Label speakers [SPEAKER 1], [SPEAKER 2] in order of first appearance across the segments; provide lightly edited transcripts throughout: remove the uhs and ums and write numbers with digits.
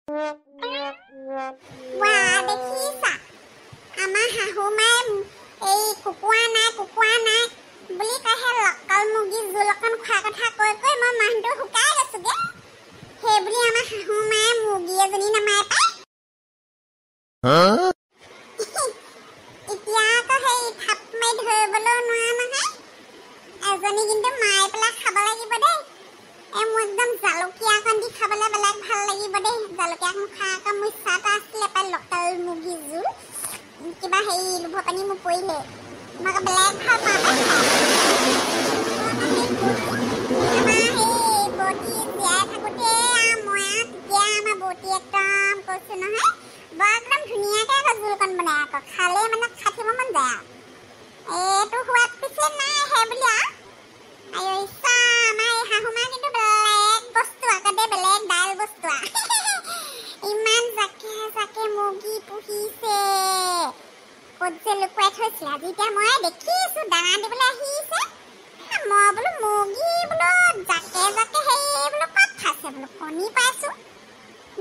[SPEAKER 1] Wah, দেখিছা আমাৰ শাহু মায়ে এই কুকুৰা নাই বুলি কহে লকাল মুৰ্গী জোল অকণ খোৱা কথা কৈ কৈ মই মানুহটো শুকাই গৈছোগে সেই বুলি আমাৰ শাহু মায়ে মুৰ্গী এজনী নামাই পায় এতিয়া আকৌ সেই থাপ মাৰি ধৰিবলৈ নোৱাৰা নহয় এজনী কিন্তু মাৰি পেলাই খাব লাগিব দেই মোৰ একদম জালুকীয়া অকণ দি খাবলৈ বেলেগ ভাল লাগিব দেই জালুকীয়া অকণ খোৱা আকৌ মোৰ ইচ্ছা এটা আছিলে পাই লকাল মুৰ্গী জোল কিবা হেৰি লোভ পানী মোৰ পৰিলে মই আকৌ বেলেগ ভাল পাওঁ আমাৰ সেই বটি জীয়াই থাকোঁতে মই তেতিয়া আমাৰ বটি একদম কৈছোঁ নহয় বৰ একদম ধুনীয়াকৈ আকৌ জোলকণ বনাই আকৌ খালে মানে খাটিব মন যায় এইটো সোৱাদ পিছে নাই সেই বুলি আৰু ইচ্ছা আমাৰ এই শাহু মা কিন্তু বেলেগ বস্তু আকৌ দেই বেলেগ দাইল বস্তু ইমান জাকে মুৰ্গী পুহিছে ক'ত যে লুকুৱাই থৈছিলে আজি এতিয়া মই দেখিছোঁ দানা দিবলৈ আহিছে মই বোলো মুৰ্গী বোলো জাকে সেই বোলো ক'ত খাইছে বোলো কণী পাইছোঁ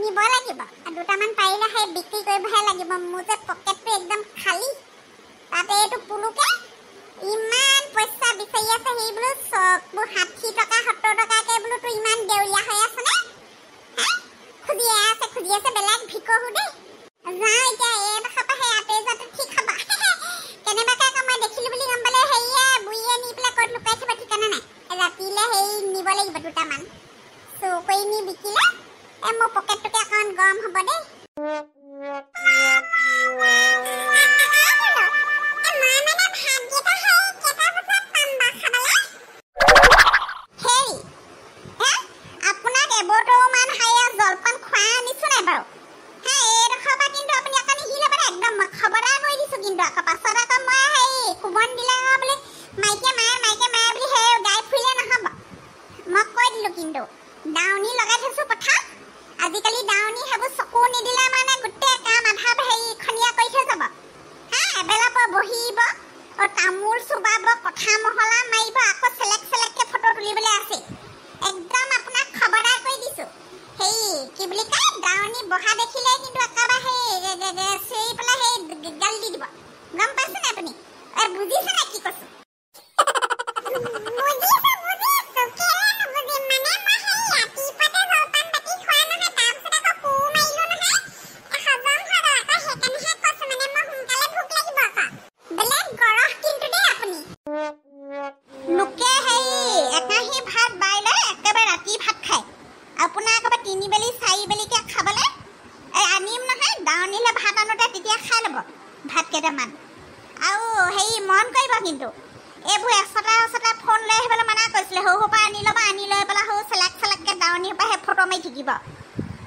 [SPEAKER 1] নিব লাগিব দুটামান পাৰিলে সেই বিক্ৰী কৰিবহে লাগিব মোৰ যে পকেটটো একদম খালী তাতে এইটো পুলুকে ইমান পইচা বিচাৰি আছে সেই বোলো চববোৰ 60 টকা 70 টকাকৈ বোলো তোৰ ইমান দেউলীয়া হৈ আছেনে খুজি আছে বেলেগ ভিকহো দেই যাওঁ এতিয়া এইডোখৰ পৰা সেই আঁতৰি যোৱাটো ঠিক হ'ব কেনেবাকৈ আকৌ মই দেখিলোঁ বুলি গম পালে সেয়ে বুঢ়ীয়ে নি পেলাই ক'ত লুকাই থ'ব ঠিকনা নাই ৰাতিলৈ সেই নিব লাগিব দুটামান চুৰ কৰি নি বিকিলে মোৰ পকেটটোকে অকণ গৰম হ'ব দেই দাউনি লগাই থৈছো পথাৰ আজিকালি দাউনি হেবু চকু নিদিলে মানে গোটেই কাম আধা হেৰি খনিয়া কৰি থৈ যাব এবেলা পৰা বহিব তামোল চুবাব কথা মহলা মাৰিব আকৌ চেলেককে ফটো তুলিবলৈ আছে একদম আপোনাক খবৰদাৰ কৰি দিছো সেই কি বুলি কয় দাউনি বহা দেখিলে কিন্তু একেবাৰে সেই চেৰি পেলাই সেই গাল দি দিব গম পাইছে নে আপুনি বুজিছে নে কি কৈছো কিন্তু এইবোৰ এচটা ফোন লৈ আহিবলৈ মানা কৰিছিলে সৌ পৰা আনি লৈ পেলাই সৌ চেলেককে দাউনিৰ পৰা সেই ফটো মাৰি থাকিব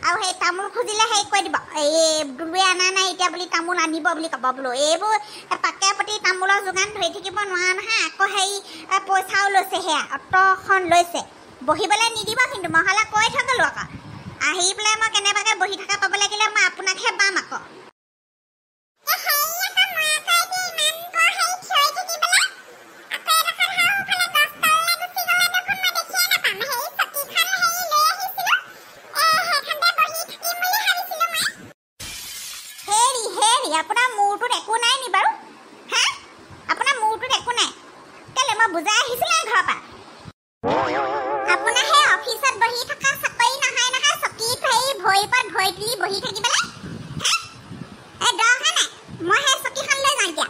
[SPEAKER 1] আৰু সেই তামোল খুজিলে সেই কৈ দিব এই দুলুৱে অনা নাই এতিয়া বুলি তামোল আনিব বুলি ক'ব বোলো এইবোৰ পাকে প্ৰতি তামোলৰ যোগান ধৰি থাকিব নোৱাৰা নহয় আকৌ সেই পইচাও লৈছে সেয়া অট'খন লৈছে বহিবলৈ নিদিব কিন্তু মহলে কৈ থ'লো আকৌ আহি পেলাই মই কেনেবাকৈ বহি থকা পাব লাগিলে মই আপোনাকহে পাম আকৌ আপোনাৰ মূৰটোত একো নাই নি বাৰু আপোনাৰ মূৰটোত একো নাই কেলে মই বুজাই আহিছিলে ঘৰৰ পৰা আপোনাৰ সেই অফিচত বহি থকা চাকৰি নহয় চকীত সেই ভৰি পত ভৰি তুলি বহি থাকিবলৈ দৰকাৰ নাই মই সেই চকীখন লৈ যাওঁ এতিয়া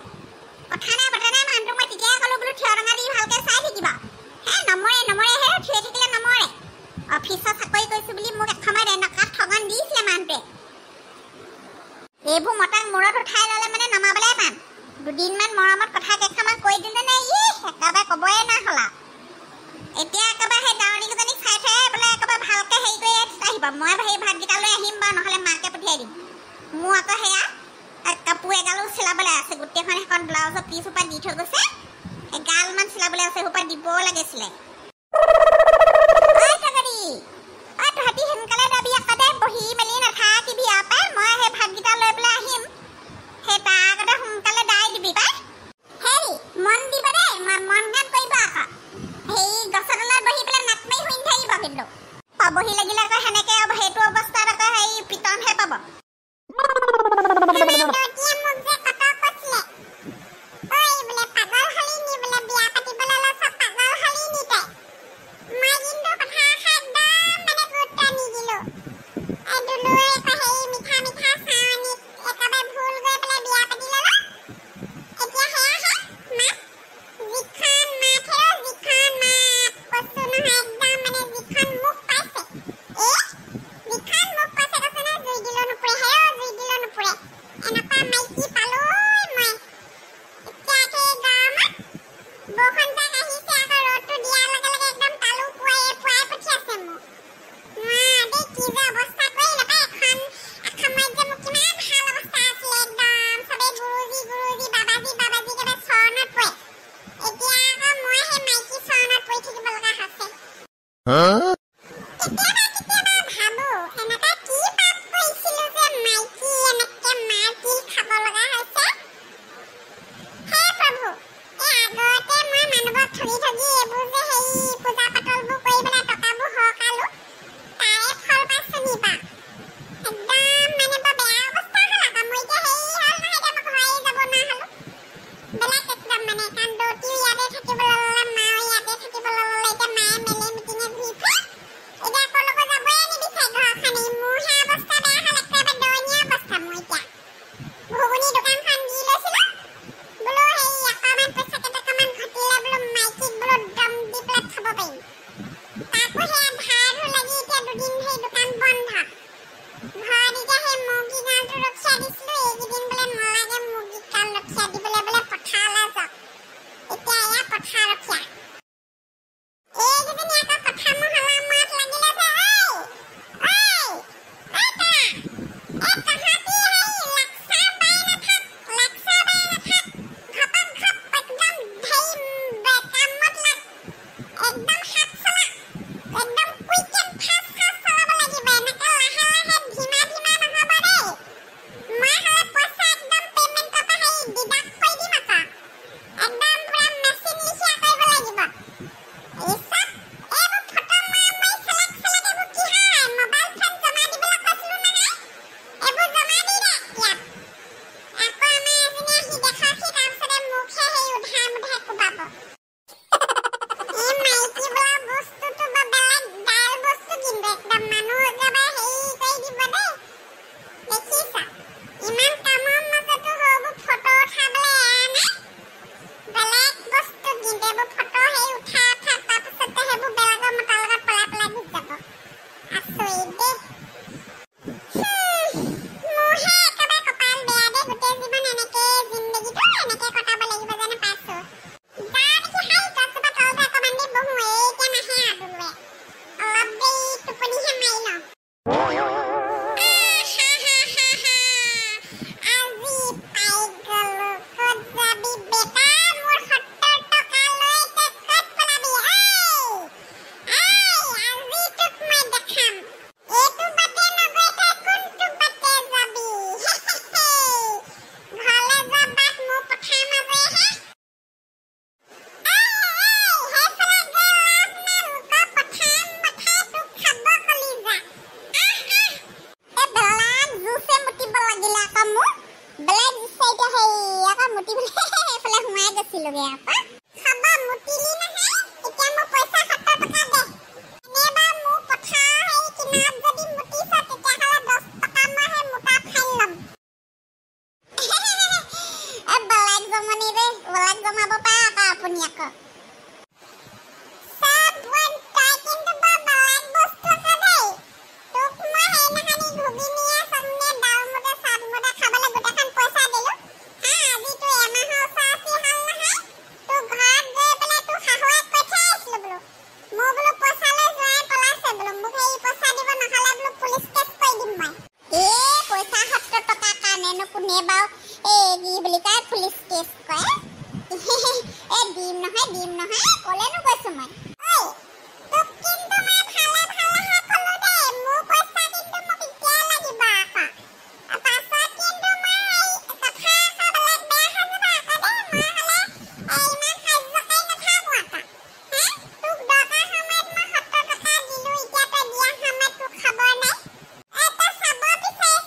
[SPEAKER 1] কথা নাই বতা নাই মানুহটোক মই তেতিয়াই ক'লো বোলো থিয় টঙা দি ভালকৈ চাই থাকিবা নমৰে সেই থিয় থাকিলে নমৰে অফিচত চাকৰি কৰিছোঁ বুলি মোক এসময়ত এনেকুৱা ঠগন দিছিলে মানুহটোৱে এইবোৰ মতাক মূৰত উঠাই ল'লে মানে নমাবলৈ পাম দুদিনমান মৰমত কথা কেইটামান কৈ দিলে নে একেবাৰে ক'বই নাহলা এতিয়া একেবাৰে সেই দাৱনীকেইজনীক চাই থৈ বোলে একেবাৰে ভালকৈ হেৰি কৰি আহিব মই সেই ভাতকেইটা লৈ আহিম বাৰু নহ'লে মাকে পঠিয়াই দিম মোৰ আকৌ সেয়া কাপোৰ এগালো চিলাবলৈ আছে গোটেইখন সেইখন ব্লাউজৰ পিচ সোপা দি থৈ গৈছে এগালমান চিলাবলৈ আছে সোপা দিবও লাগিছিলে তহঁতি সোনকালে যাবি আকৌ বহি মেলি নাথাকিবি পাই মই সেই ভাতকেইটা লৈ পেলাই আহিম সেই তাৰ আগতে সোনকালে দাই দিবি পাই হেৰি মন দিব দেই মন গান কৰিব আকৌ সেই গছৰ তলত বহি পেলাই নাক মাৰি শুই থাকিব কিন্তু পাবহি লাগিলে আকৌ সেনেকৈ সেইটো অৱস্থাত আকৌ সেই পিটনহে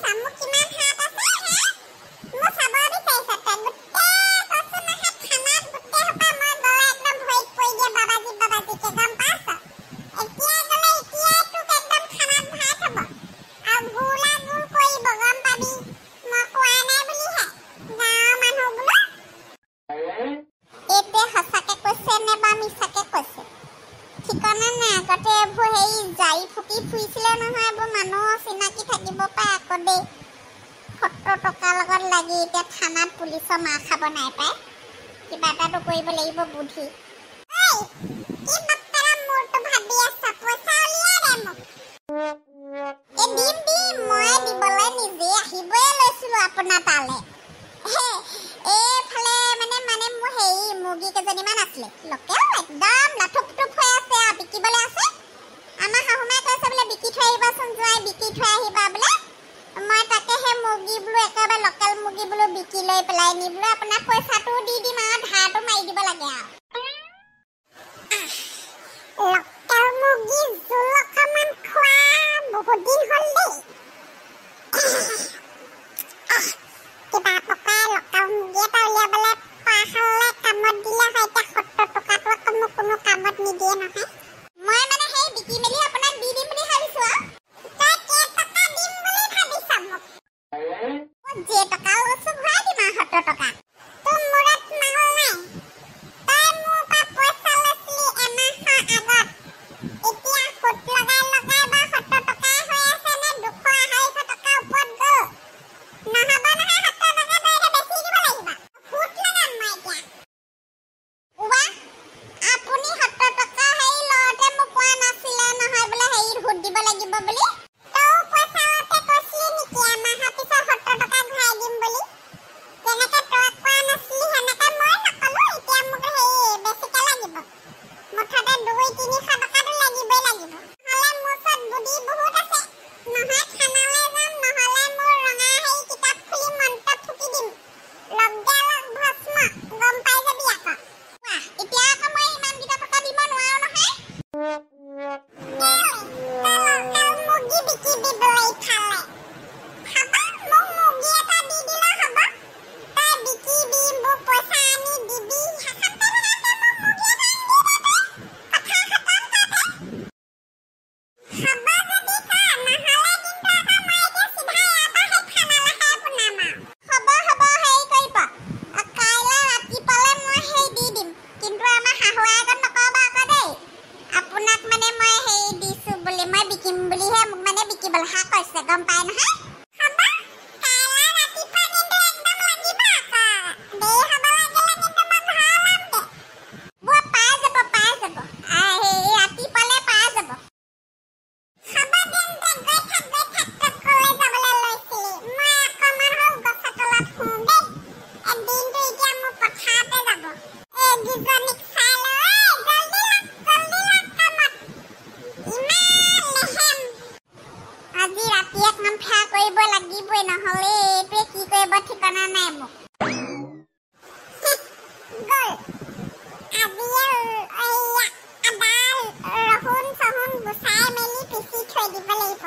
[SPEAKER 2] হ'ব
[SPEAKER 1] আকৌ দেই 70 টকাৰ লগত লাগি এতিয়া থানাত পুলিচৰ মাৰ খাব নাই পায় কিবা এটাতো কৰিব লাগিব বুদ্ধি ঐ কি বাপ্পাৰা মোৰটো ভাবি আছা পইচা উলিয়াই দে মোক দিম মই দিবলৈ নিজে আহিবই লৈছিলো আপোনাৰ তালে এইফালে মানে মোৰ হেৰি মুৰ্গী কেইজনীমান আছিলে লোকেল একদম লাথুপ হৈ আছে বিকিবলৈ আছে আমাৰ শাহুমাই কৈছে বোলে বিকি থৈ আহিবাচোন যোৱাই বিকি থৈ আহিবা বোলে মই তাকে সেই মুৰ্গী বোলো একেবাৰে লোকেল মুৰ্গী বোলো বিকি লৈ পেলাই নি বোলো আপোনাক পইচাটো দি দিম আৰু ধাৰটো মাৰি দিব লাগে আৰু লোকেল মুৰ্গী জোল অকণমান খোৱা বহুত দিন হ'ল দেই কিবা পকাই লোকেল মুৰ্গী এটা উলিয়াবলৈ পাহালে কামত দিলে হয় এতিয়া 70 টকাটো আকৌ মোক কোনো কামত নিদিয়ে নহয় মই মানে সেই বিকি মেলি আপোনাক দি দিম বুলি ভাবিছো তই কেইটকা দিম বুলি ভাবিছ মোক যে টকা লৈছো ঘূৰাই দিম 70 টকা তোৰ মূৰত মাল নাই তই মোৰ পৰা পইচা লৈছিলি এমাহৰ আগত এতিয়া সুত লগাই বা 70 টকাই হৈ আছে নে 200-250 টকাৰ ওপৰত গ'ল নহ'ব নহয় 70 টকা তই এতিয়া বেছি দিব লাগিব সুত লগাম মই এতিয়া উৱা আপুনি 70 টকা হেৰি লওঁতে মোক কোৱা নাছিলে নহয় বোলে হেৰি সুত দিব লাগিব বুলি তই পইচা লওঁতে কৈছিলি নেকি এমাহৰ পিছত 70 টকা ঘূৰাই দিম বুলি যেনেকে তই কোৱা নাছিলি সেনেকে মই নকলো এতিয়া মোক হেৰি বেছিকে লাগিব মুঠতে 200-300 টকাটো লাগিবই লাগিব নহ'লে মোৰ ওচৰত বুদ্ধি বহুত আছে নহয় থানালৈ যাম নহ'লে মোৰ ৰঙা হেৰি কিতাপ খুলি মন্ত্ৰ ফুকি দিম লগে লগ ভস্ম গম পাই যাবি আকৌ এতিয়া আকৌ মই ইমানকেইটা টকা দিব নোৱাৰো নহয় মুৰ্গী বিকিবি বোলে ইফালে খাবা মোক মুৰ্গী এটা দি দিলে হ'ব তই বিকিবি মোক পইচা আনি দিবি হাসাতে হাসাতে মোক মুৰ্গী এটা আনি দি দে কথা খতম তাতে হ'ব যদি কা নহ'লে কিন্তু আকৌ মই এতিয়া চিধা ইয়াৰ পৰা সেই থানালৈহে পোনাম হ'ব হেৰি কৰিব কাইলৈ ৰাতিপুৱালে মই সেই দি দিম কিন্তু আমাৰ শাহুৰ আগত নকবা আকৌ দেই আপোনাক মানে মই হেৰি দিছো বুলি মই বিকিম বুলিহে মোক মানে বিকিবলৈ হা কৈছে গম পাই নহয় হ'ব কাইলৈ ৰাতিপুৱা কিন্তু একদম লাগিব আকৌ দেৰি হ'ব লাগিলে কিন্তু মই ঘৰ ওলামগে বুঢ়া পাই যাব সেই ৰাতিপুৱালে পাই যাব হ'ব তেন্তে গৈ থাক তই কলৈ যাবলৈ লৈছিলি মই অকণমান হ'ল গছৰ তলত শুওঁ দেই দিনটো এতিয়া মোৰ পথাৰতে যাব এইকেইজনীক চাই লৈ জল্দি লাগ কামত ইমান লেহেম আজি ৰাতি একদম ফেয়া কৰিব লাগিবই নহ'লে এইটোৱে কি কৰিব ঠিকনা নাই মোক গ'ল আজিয়ে আদা ৰহুন চহুন গুচাই মেলি পিচি থৈ দিব লাগিব